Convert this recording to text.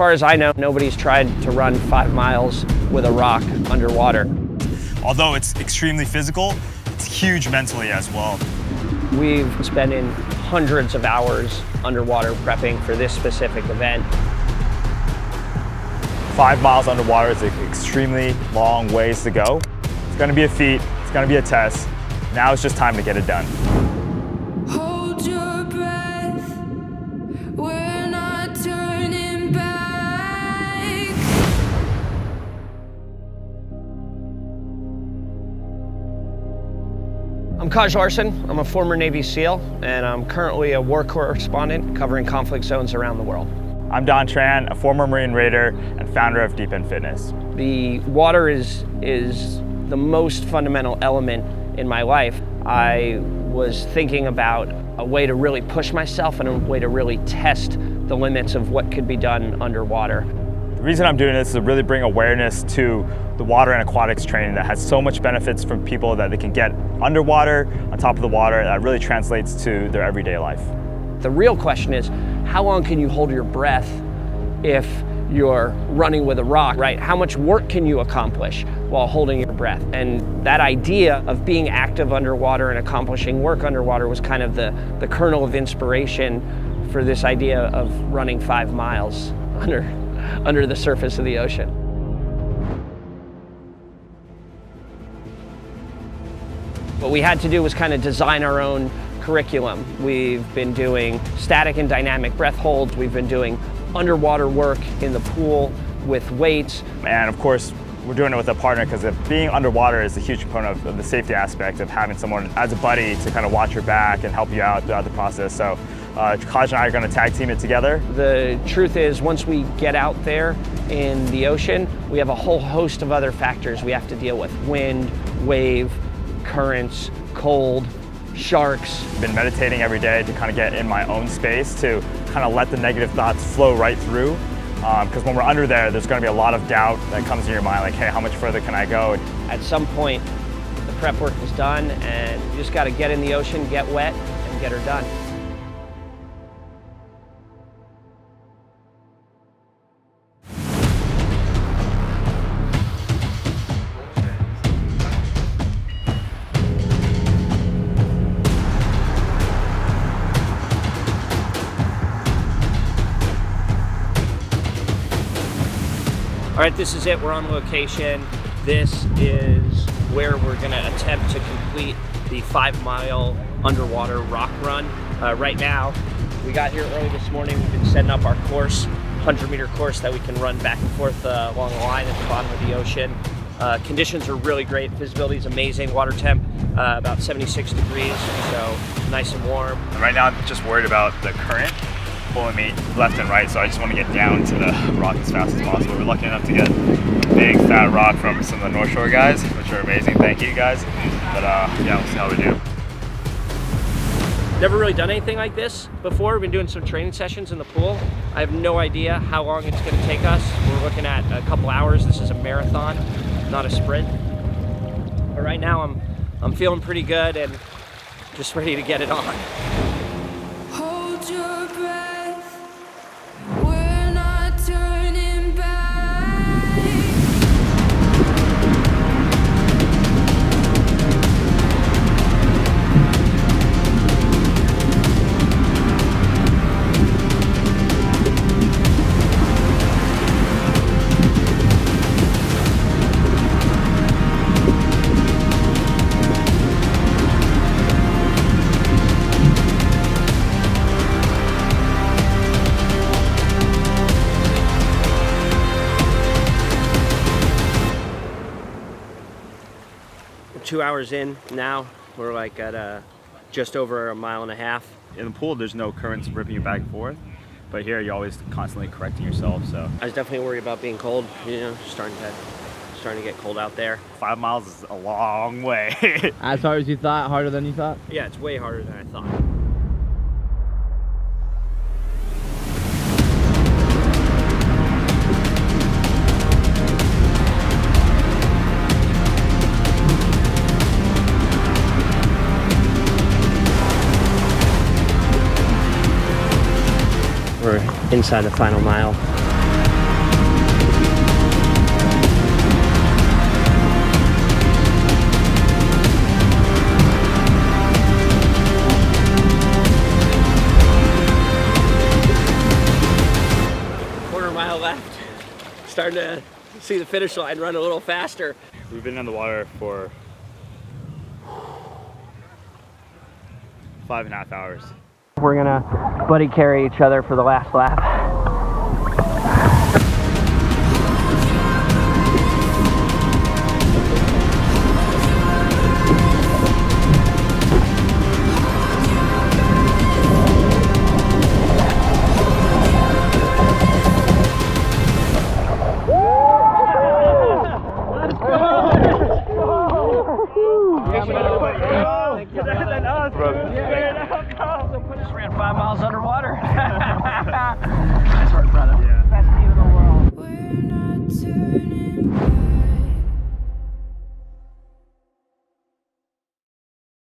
far as I know, nobody's tried to run 5 miles with a rock underwater. Although it's extremely physical, it's huge mentally as well. We've spent in hundreds of hours underwater prepping for this specific event. 5 miles underwater is an extremely long ways to go. It's gonna be a feat, it's gonna be a test. Now it's just time to get it done. Hold your breath, we're not turning back. I'm Kaj Larson. I'm a former Navy SEAL, and I'm currently a war correspondent covering conflict zones around the world. I'm Don Tran, a former Marine Raider and founder of Deep End Fitness. The water is the most fundamental element in my life. I was thinking about a way to really push myself and a way to really test the limits of what could be done underwater. The reason I'm doing this is to really bring awareness to the water and aquatics training that has so much benefits from people that they can get underwater, on top of the water, that really translates to their everyday life. The real question is, how long can you hold your breath if you're running with a rock, right? How much work can you accomplish while holding your breath? And that idea of being active underwater and accomplishing work underwater was kind of the kernel of inspiration for this idea of running 5 miles under the surface of the ocean. What we had to do was kind of design our own curriculum. We've been doing static and dynamic breath holds. We've been doing underwater work in the pool with weights. And of course, we're doing it with a partner because being underwater is a huge component of the safety aspect of having someone as a buddy to kind of watch your back and help you out throughout the process. So Kaj and I are going to tag team it together. The truth is, once we get out there in the ocean, we have a whole host of other factors we have to deal with. Wind, wave, currents, cold, sharks. I've been meditating every day to kind of get in my own space to kind of let the negative thoughts flow right through. Because when we're under there, there's going to be a lot of doubt that comes in your mind, like, hey, how much further can I go? At some point, the prep work is done, and you just got to get in the ocean, get wet, and get her done. All right, this is it. We're on location. This is where we're going to attempt to complete the 5-mile underwater rock run. Right now, we got here early this morning. We've been setting up our course, 100-meter course that we can run back and forth along the line at the bottom of the ocean. Conditions are really great. Visibility is amazing. Water temp about 76 degrees, so nice and warm. Right now, I'm just worried about the current pulling me left and right, so I just want to get down to the rock as fast as possible. We're lucky enough to get a big fat rock from some of the North Shore guys, which are amazing. Thank you guys. But yeah, we'll see how we do. Never really done anything like this before. We've been doing some training sessions in the pool. I have no idea how long it's going to take us. We're looking at a couple hours. This is a marathon, not a sprint. But right now I'm feeling pretty good and just ready to get it on. Hold your breath, we're not turning back. We're 2 hours in now. We're like at just over 1.5 miles. In the pool, there's no currents ripping you back and forth, but here you're always constantly correcting yourself. So I was definitely worried about being cold. You know, starting to get cold out there. 5 miles is a long way. As hard as you thought, harder than you thought? Yeah, it's way harder than I thought. We're inside the final mile. left. Starting to see the finish line run a little faster. We've been in the water for 5.5 hours. We're gonna buddy carry each other for the last lap.